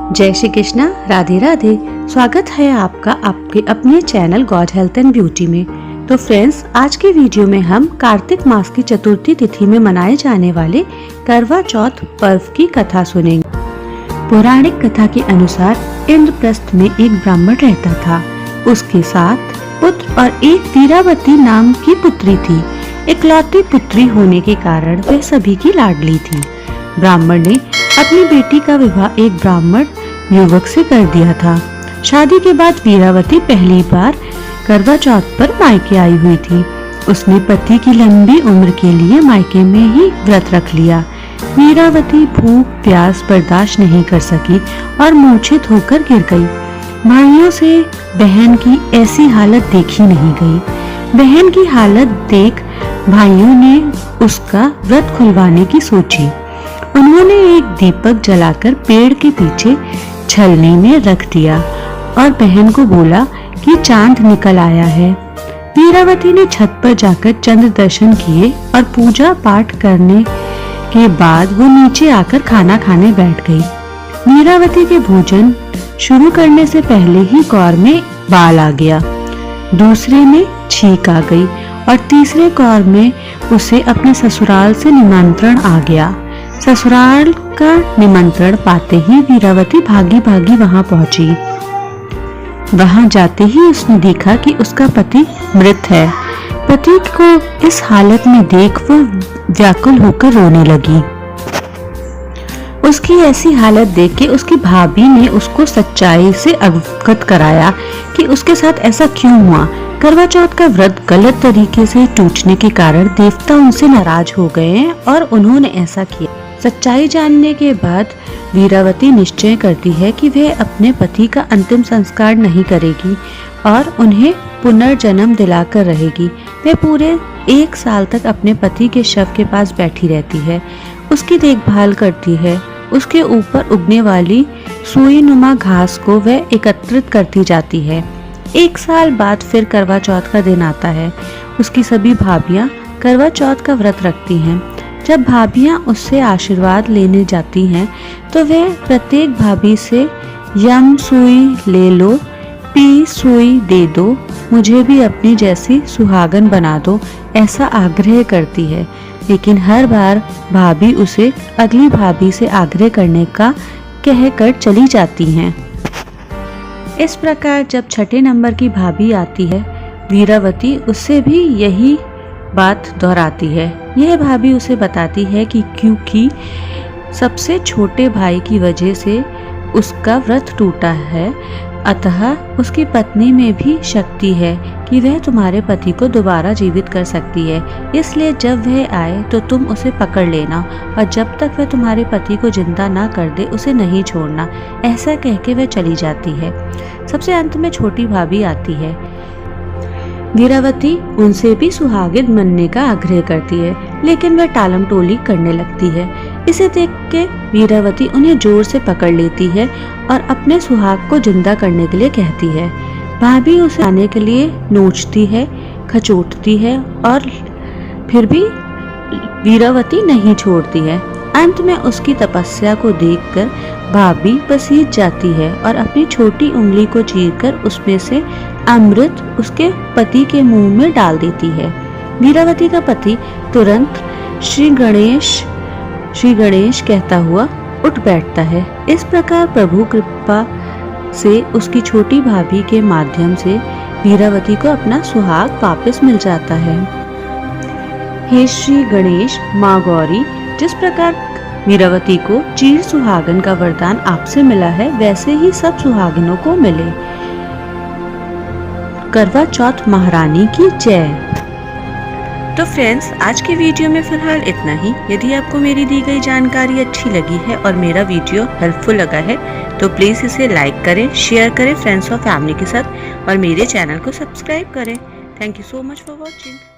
जय श्री कृष्णा, राधे राधे। स्वागत है आपका आपके अपने channel God health and beauty में। तो फ्रेंड्स, आज के वीडियो में हम कार्तिक मास की चतुर्थी तिथि में मनाए जाने वाले करवा चौथ पर्व की कथा सुनेंगे। पौराणिक कथा के अनुसार इंद्रप्रस्थ में एक ब्राह्मण रहता था। उसके 7 पुत्र और एक वीरावती नाम की पुत्री थी। इकलौती पुत्री होने के कारण वह सभी की लाडली थी। ब्राह्मण ने अपनी बेटी का विवाह एक ब्राह्मण युवक से कर दिया था। शादी के बाद वीरावती पहली बार करवा चौथ पर मायके आई हुई थी। उसने पति की लंबी उम्र के लिए मायके में ही व्रत रख लिया। वीरावती भूख प्यास बर्दाश्त नहीं कर सकी और मूर्छित होकर गिर गई। भाइयों से बहन की ऐसी हालत देखी नहीं गई। बहन की हालत देख भाइयों ने उसका व्रत खुलवाने की सोची। उन्होंने एक दीपक जलाकर पेड़ के पीछे छलनी में रख दिया और बहन को बोला कि चांद निकल आया है। वीरावती ने छत पर जाकर चंद्र दर्शन किए और पूजा पाठ करने के बाद वो नीचे आकर खाना खाने बैठ गई। वीरावती के भोजन शुरू करने से पहले ही कौर में बाल आ गया, दूसरे में छींक आ गई और तीसरे कौर में उसे अपने ससुराल से निमंत्रण आ गया। ससुराल का निमंत्रण पाते ही वीरावती भागी भागी वहां पहुंची। वहां जाते ही उसने देखा कि उसका पति मृत है। पति को इस हालत में देख वो व्याकुल होकर रोने लगी। उसकी ऐसी हालत देख के उसकी भाभी ने उसको सच्चाई से अवगत कराया कि उसके साथ ऐसा क्यों हुआ। करवा चौथ का व्रत गलत तरीके से टूटने के कारण देवता उनसे नाराज हो गए हैं और उन्होंने ऐसा किया। सच्चाई जानने के बाद वीरावती निश्चय करती है कि वह अपने पति का अंतिम संस्कार नहीं करेगी और उन्हें पुनर्जन्म दिलाकर रहेगी। वह पूरे 1 साल तक अपने पति के शव के पास बैठी रहती है, उसकी देखभाल करती है। उसके ऊपर उगने वाली सुई नुमा घास को वह एकत्रित करती जाती है। 1 साल बाद फिर करवा चौथ का दिन आता है। उसकी सभी भाभियां करवा चौथ का व्रत रखती हैं। जब भाभियां उससे आशीर्वाद लेने जाती हैं तो वह प्रत्येक भाभी से यम सुई ले लो, पी सुई दे दो, मुझे भी अपनी जैसी सुहागन बना दो, ऐसा आग्रह करती है। लेकिन हर बार भाभी उसे अगली भाभी से आग्रह करने का कहकर चली जाती हैं। इस प्रकार जब 6ठे नंबर की भाभी आती है, वीरावती उससे भी यही बात दोहराती है। यह भाभी उसे बताती है कि क्योंकि सबसे छोटे भाई की वजह से उसका व्रत टूटा है, अतः उसकी पत्नी में भी शक्ति है कि वह तुम्हारे पति को दोबारा जीवित कर सकती है। इसलिए जब वह आए तो तुम उसे पकड़ लेना और जब तक वह तुम्हारे पति को जिंदा ना कर दे उसे नहीं छोड़ना। ऐसा कह के वह चली जाती है। सबसे अंत में छोटी भाभी आती है। वीरावती उनसे भी सुहागिन बनने का आग्रह करती है, लेकिन वह टालम टोली करने लगती है। इसे देख के वीरावती उन्हें जोर से पकड़ लेती है और अपने सुहाग को जिंदा करने के लिए कहती है। भाभी उसे आने के लिए नोचती है, खचोटती है और फिर भी वीरावती नहीं छोड़ती है। अंत में उसकी तपस्या को देखकर भाभी पसीज जाती है और अपनी छोटी उंगली को चीरकर उसमें से अमृत उसके पति के मुंह में डाल देती है। वीरावती का पति तुरंत श्री गणेश कहता हुआ उठ बैठता है। इस प्रकार प्रभु कृपा से उसकी छोटी भाभी के माध्यम से वीरावती को अपना सुहाग वापस मिल जाता है। हे श्री गणेश माँ गौरी, जिस प्रकार वीरावती को चीर सुहागन का वरदान आपसे मिला है, वैसे ही सब सुहागिनों को मिले। करवा चौथ महारानी की जय। तो फ्रेंड्स, आज के वीडियो में फिलहाल इतना ही। यदि आपको मेरी दी गई जानकारी अच्छी लगी है और मेरा वीडियो हेल्पफुल लगा है तो प्लीज इसे लाइक करें, शेयर करें फ्रेंड्स और फैमिली के साथ और मेरे चैनल को सब्सक्राइब करें। Thank you so much for watching.